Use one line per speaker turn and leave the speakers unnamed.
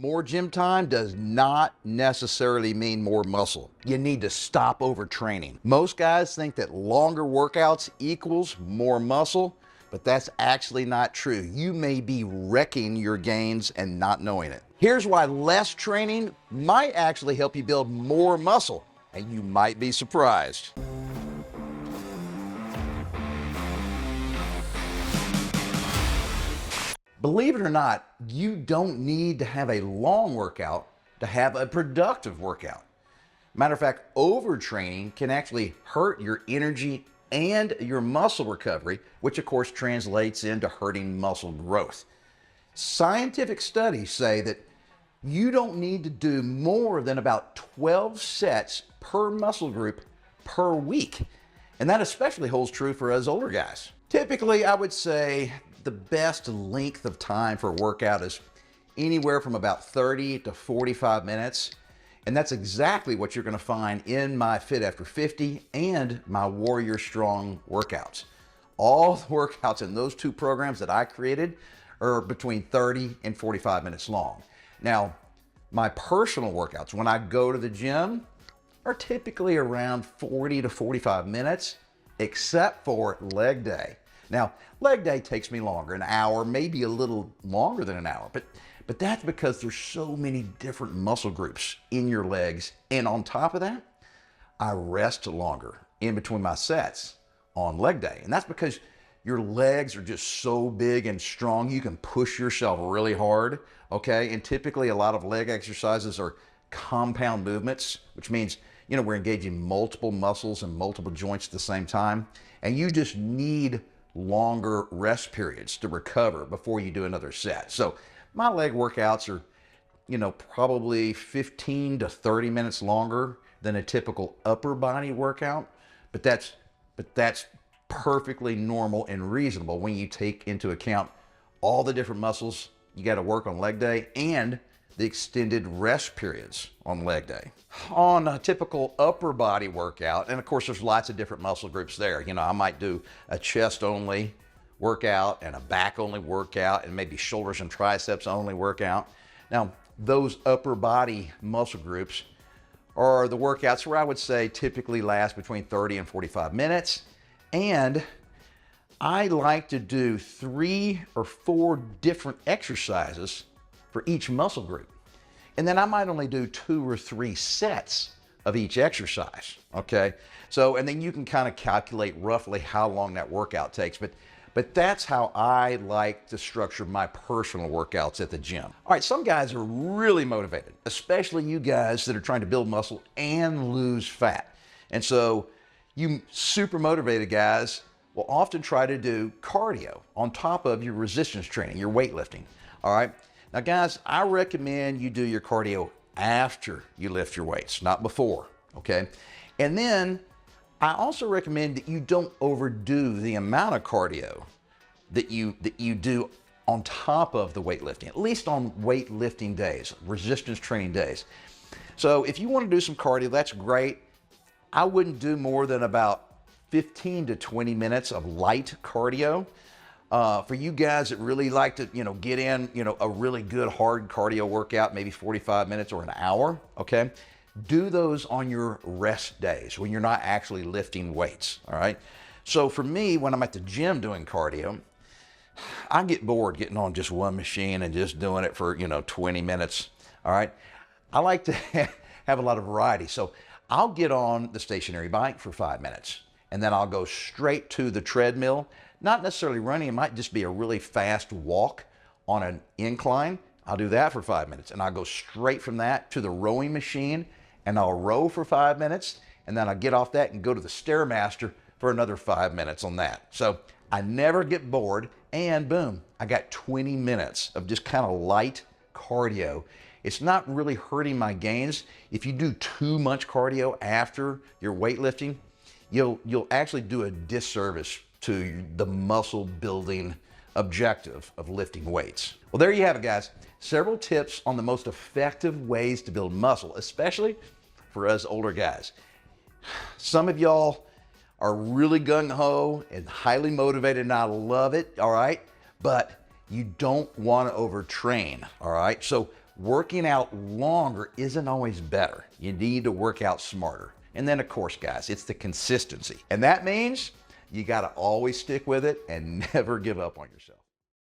More gym time does not necessarily mean more muscle. You need to stop overtraining. Most guys think that longer workouts equals more muscle, but that's actually not true. You may be wrecking your gains and not knowing it. Here's why less training might actually help you build more muscle, and you might be surprised. Believe it or not, you don't need to have a long workout to have a productive workout. Matter of fact, overtraining can actually hurt your energy and your muscle recovery, which of course translates into hurting muscle growth. Scientific studies say that you don't need to do more than about 12 sets per muscle group per week. And that especially holds true for us older guys. Typically, I would say the best length of time for a workout is anywhere from about 30 to 45 minutes. And that's exactly what you're going to find in my Fit After 50 and my Warrior Strong workouts. All the workouts in those two programs that I created are between 30 and 45 minutes long. Now, my personal workouts when I go to the gym are typically around 40 to 45 minutes, except for leg day. Now, leg day takes me longer, an hour, maybe a little longer than an hour, but that's because there's so many different muscle groups in your legs. And on top of that, I rest longer in between my sets on leg day. And that's because your legs are just so big and strong, you can push yourself really hard, okay? And typically a lot of leg exercises are compound movements, which means, we're engaging multiple muscles and multiple joints at the same time. And you just need longer rest periods to recover before you do another set. So my leg workouts are, probably 15 to 30 minutes longer than a typical upper body workout, but that's perfectly normal and reasonable when you take into account all the different muscles you got to work on leg day and the extended rest periods on leg day. On a typical upper body workout, and of course there's lots of different muscle groups there. I might do a chest only workout and a back only workout and maybe shoulders and triceps only workout. Now, those upper body muscle groups are the workouts where I would say typically last between 30 and 45 minutes. And I like to do 3 or 4 different exercises for each muscle group. And then I might only do 2 or 3 sets of each exercise, okay? So, and then you can kind of calculate roughly how long that workout takes, but that's how I like to structure my personal workouts at the gym. All right, some guys are really motivated, especially you guys that are trying to build muscle and lose fat. And so you super motivated guys will often try to do cardio on top of your resistance training, your weightlifting, all right? Now guys, I recommend you do your cardio after you lift your weights, not before, okay? And then I also recommend that you don't overdo the amount of cardio that you do on top of the weightlifting, at least on weightlifting days, resistance training days. So if you want to do some cardio, that's great. I wouldn't do more than about 15 to 20 minutes of light cardio. For you guys that really like to, get in, a really good hard cardio workout, maybe 45 minutes or an hour, okay? Do those on your rest days when you're not actually lifting weights, all right? So for me, when I'm at the gym doing cardio, I get bored getting on just one machine and just doing it for, 20 minutes, all right? I like to have a lot of variety. So I'll get on the stationary bike for 5 minutes, and then I'll go straight to the treadmill. Not necessarily running, it might just be a really fast walk on an incline. I'll do that for 5 minutes, and I'll go straight from that to the rowing machine, and I'll row for 5 minutes, and then I'll get off that and go to the stairmaster for another 5 minutes on that. So I never get bored, and boom, I got 20 minutes of just kind of light cardio. It's not really hurting my gains. If you do too much cardio after your weightlifting, you'll actually do a disservice to the muscle building objective of lifting weights. Well, there you have it, guys. Several tips on the most effective ways to build muscle, especially for us older guys. Some of y'all are really gung-ho and highly motivated, and I love it, all right? But you don't want to overtrain, all right? So working out longer isn't always better. You need to work out smarter. And then of course, guys, it's the consistency. And that means you gotta always stick with it and never give up on yourself.